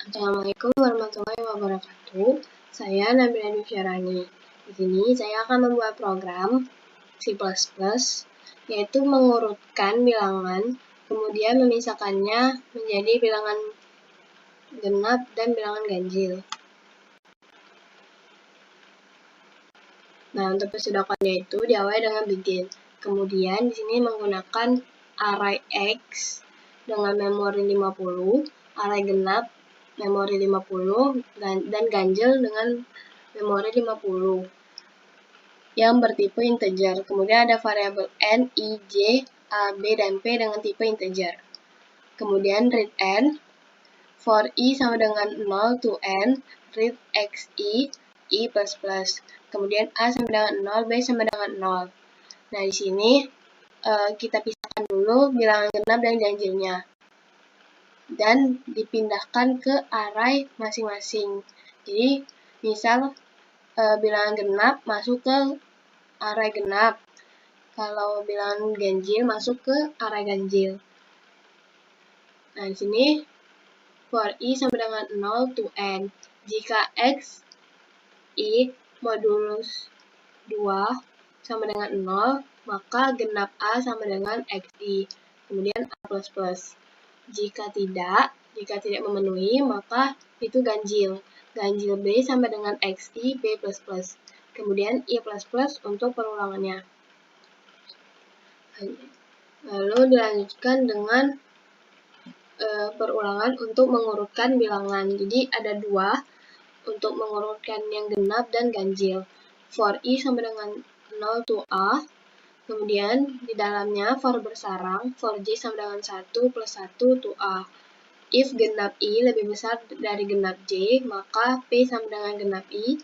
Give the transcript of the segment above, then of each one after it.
Assalamualaikum warahmatullahi wabarakatuh. Saya Nabila Nusyarani. Di sini saya akan membuat program C++, yaitu mengurutkan bilangan, kemudian memisahkannya menjadi bilangan genap dan bilangan ganjil. Nah, untuk persedakannya itu diawali dengan begin. Kemudian di sini menggunakan array X dengan memori 50, array genap memori 50, dan ganjil dengan memori 50 yang bertipe integer. Kemudian ada variabel n, i, j, a, b, dan p dengan tipe integer. Kemudian read n, for i sama dengan 0 to n, read x i plus plus. Kemudian a sama dengan 0, b sama dengan 0. Nah, di sini kita pisahkan dulu bilangan genap dan ganjilnya, dan dipindahkan ke array masing-masing. Jadi, misal bilangan genap masuk ke array genap, kalau bilangan ganjil masuk ke array ganjil. Nah, di sini for i sama dengan 0 to n. Jika x i modulus 2 sama dengan 0, maka genap a sama dengan xi, kemudian a plus plus. Jika tidak memenuhi, maka itu ganjil. Ganjil b sama dengan xi, b plus plus. Kemudian i plus plus untuk perulangannya. Lalu dilanjutkan dengan perulangan untuk mengurutkan bilangan. Jadi ada dua untuk mengurutkan yang genap dan ganjil. For i sama dengan 0 to a, kemudian di dalamnya for bersarang, for j sama dengan 1 plus 1 to a. If genap i lebih besar dari genap j, maka p sama dengan genap i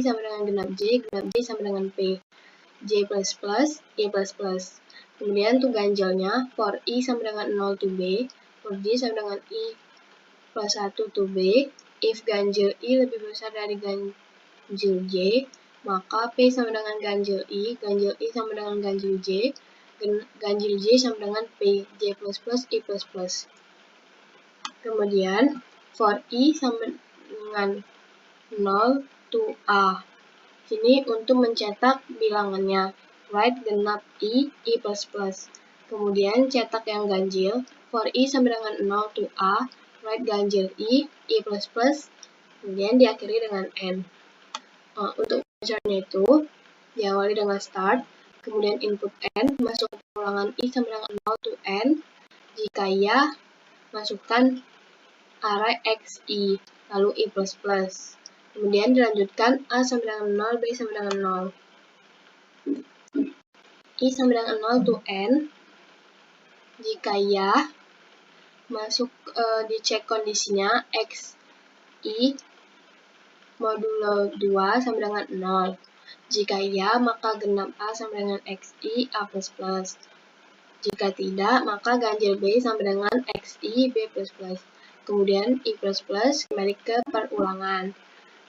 sama dengan genap j sama dengan p. J plus plus, i plus plus. Kemudian untuk ganjilnya, for i sama dengan 0 to b, for j sama dengan i plus 1 to b. If ganjil i lebih besar dari ganjil j, maka p sama dengan ganjil i sama dengan ganjil j sama dengan p, j plus plus, i plus plus. Kemudian, for i sama dengan 0 to a. Sini untuk mencetak bilangannya, write genap i plus plus. Kemudian cetak yang ganjil, for i sama dengan 0 to a, write ganjil i plus plus. Kemudian diakhiri dengan n. Untuk caranya itu diawali dengan start, kemudian input n, masuk ke ulangan i sama dengan 0 to n. Jika ya, masukkan array xi, lalu i plus plus. Kemudian dilanjutkan a sama dengan 0, b sama dengan 0. I sama dengan 0 to n. Jika ya, masuk dicek kondisinya xi modulo 2 sama dengan 0. Jika ya, maka genap a sama dengan xi a plus plus. Jika tidak, maka ganjil b sama dengan xi b plus plus. Kemudian i plus plus kembali ke perulangan.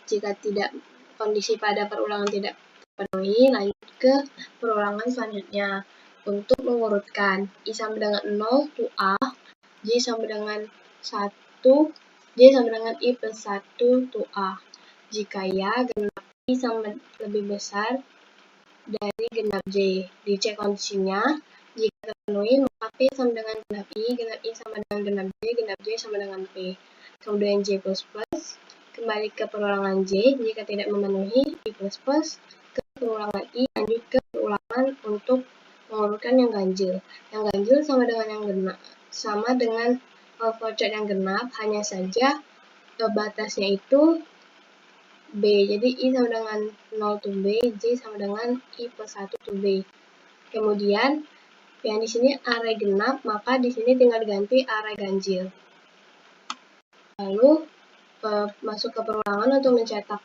Jika tidak, kondisi pada perulangan tidak terpenuhi, lanjut ke perulangan selanjutnya. Untuk mengurutkan, i sama dengan 0 to a, j sama dengan 1, j sama dengan i plus 1 to a. Jika ya, genap i sama lebih besar dari genap j. Dicek kondisinya, jika terpenuhi, maka p sama dengan genap i sama dengan genap j sama dengan p. Kemudian j plus plus, kembali ke perulangan j. Jika tidak memenuhi, i plus plus, ke perulangan i, lanjut ke perulangan untuk mengurutkan yang ganjil. Yang ganjil sama dengan yang genap, sama dengan flowchart yang genap, hanya saja batasnya itu b. Jadi i sama dengan 0 to b, j sama dengan i plus 1 to b. Kemudian yang di sini array genap, maka di sini tinggal diganti array ganjil. Lalu masuk ke perulangan untuk mencetak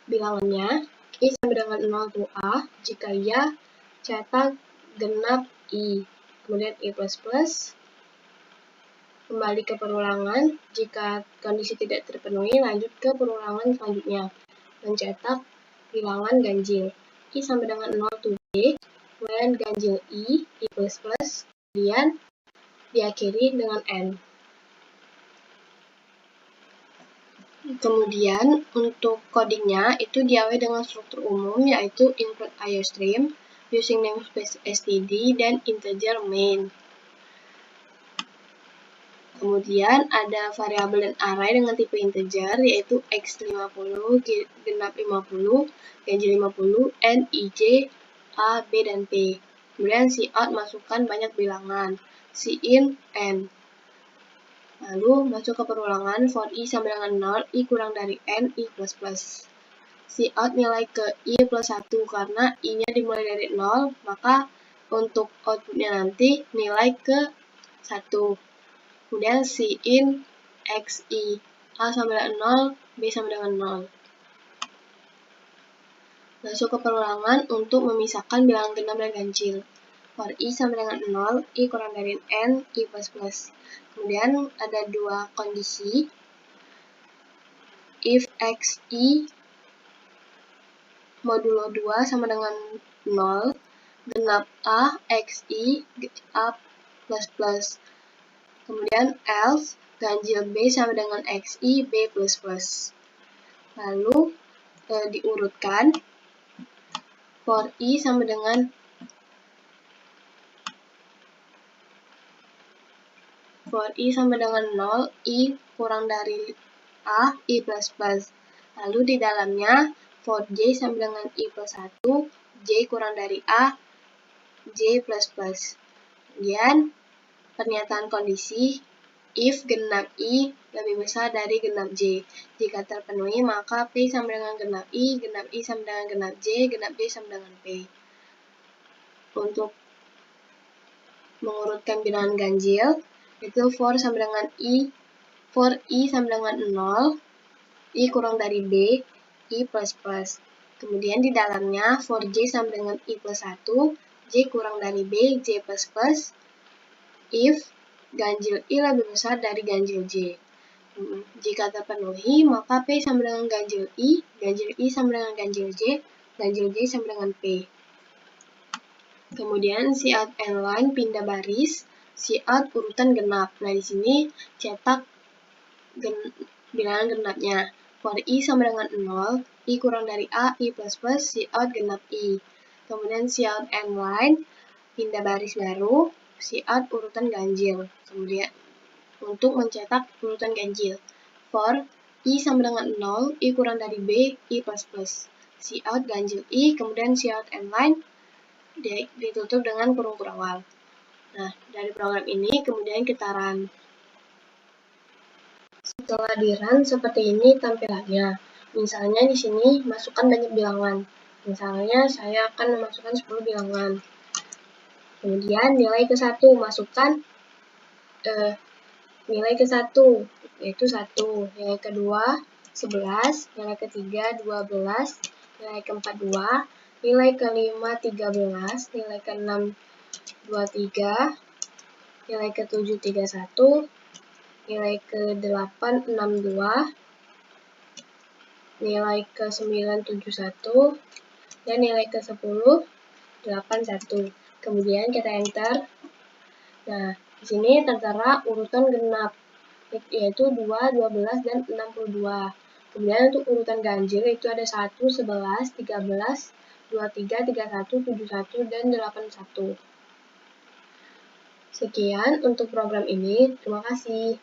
bilangannya. I sama dengan 0 to a. Jika ya, cetak genap i. Kemudian i plus plus. Kembali ke perulangan. Jika kondisi tidak terpenuhi, lanjut ke perulangan selanjutnya. Mencetak bilangan ganjil. I sama dengan 0 to b. Kemudian ganjil i plus plus. Kemudian diakhiri dengan n. Kemudian untuk codingnya itu diawali dengan struktur umum yaitu include IOStream, using namespace std, dan integer main. Kemudian ada variabel dan array dengan tipe integer yaitu x50, genap 50, ganjil 50, n, ij, a, b, dan p. Kemudian cout masukkan banyak bilangan, cin, n. Lalu masuk ke perulangan for i sama dengan 0, i kurang dari n, i plus plus. Cout nilai ke i plus 1 karena i-nya dimulai dari 0, maka untuk outputnya nanti nilai ke 1. Kemudian cin xi, a sama dengan 0, b sama dengan 0. Masuk ke perulangan untuk memisahkan bilangan genap dan ganjil. For i sama dengan 0, i kurang dari n, i plus plus. Kemudian ada dua kondisi. If xi modulo 2 sama dengan 0, genap a, xi, a plus plus. Kemudian else, ganjil b sama dengan xi, b plus plus. Lalu diurutkan. For i sama dengan For i sama dengan 0, i kurang dari a, i plus plus. Lalu di dalamnya for j sama dengan i plus 1, j kurang dari a, j plus plus. Kemudian pernyataan kondisi if genap i lebih besar dari genap j. Jika terpenuhi maka p sama dengan genap i sama dengan genap j sama dengan p. Untuk mengurutkan bilangan ganjil, itu for sama dengan for i sama dengan 0, i kurang dari b, i plus plus. Kemudian di dalamnya for j sama dengan i plus 1, j kurang dari b, j plus plus, if ganjil i lebih besar dari ganjil j. Jika terpenuhi, maka p sama dengan ganjil i sama dengan ganjil j sama dengan p. Kemudian cout n-line pindah baris, cout urutan genap. Nah, di sini cetak bilangan genapnya. For i sama dengan 0, i kurang dari a, i plus plus, cout genap i. Kemudian cout n-line pindah baris baru, cout urutan ganjil. Kemudian untuk mencetak urutan ganjil. For i sama dengan 0, i kurang dari b, i plus plus. Cout ganjil i, kemudian cout n-line ditutup dengan kurung kurawal. Nah, dari program ini kemudian kita run. Setelah di run seperti ini tampilannya. Misalnya di sini masukkan banyak bilangan. Misalnya saya akan memasukkan 10 bilangan. Kemudian nilai ke 1 masukkan nilai ke 1 yaitu 1, nilai kedua 11, nilai ketiga 12, nilai keempat 2, nilai kelima 13, nilai keenam 23, nilai ke-7 31, nilai ke-8 62, nilai ke-9 71, dan nilai ke-10 81. Kemudian kita enter. Nah, di sini tertera urutan genap yaitu 2, 12, dan 62. Kemudian untuk urutan ganjil itu ada 1, 11, 13, 23, 31, 71, dan 81. Sekian untuk program ini. Terima kasih.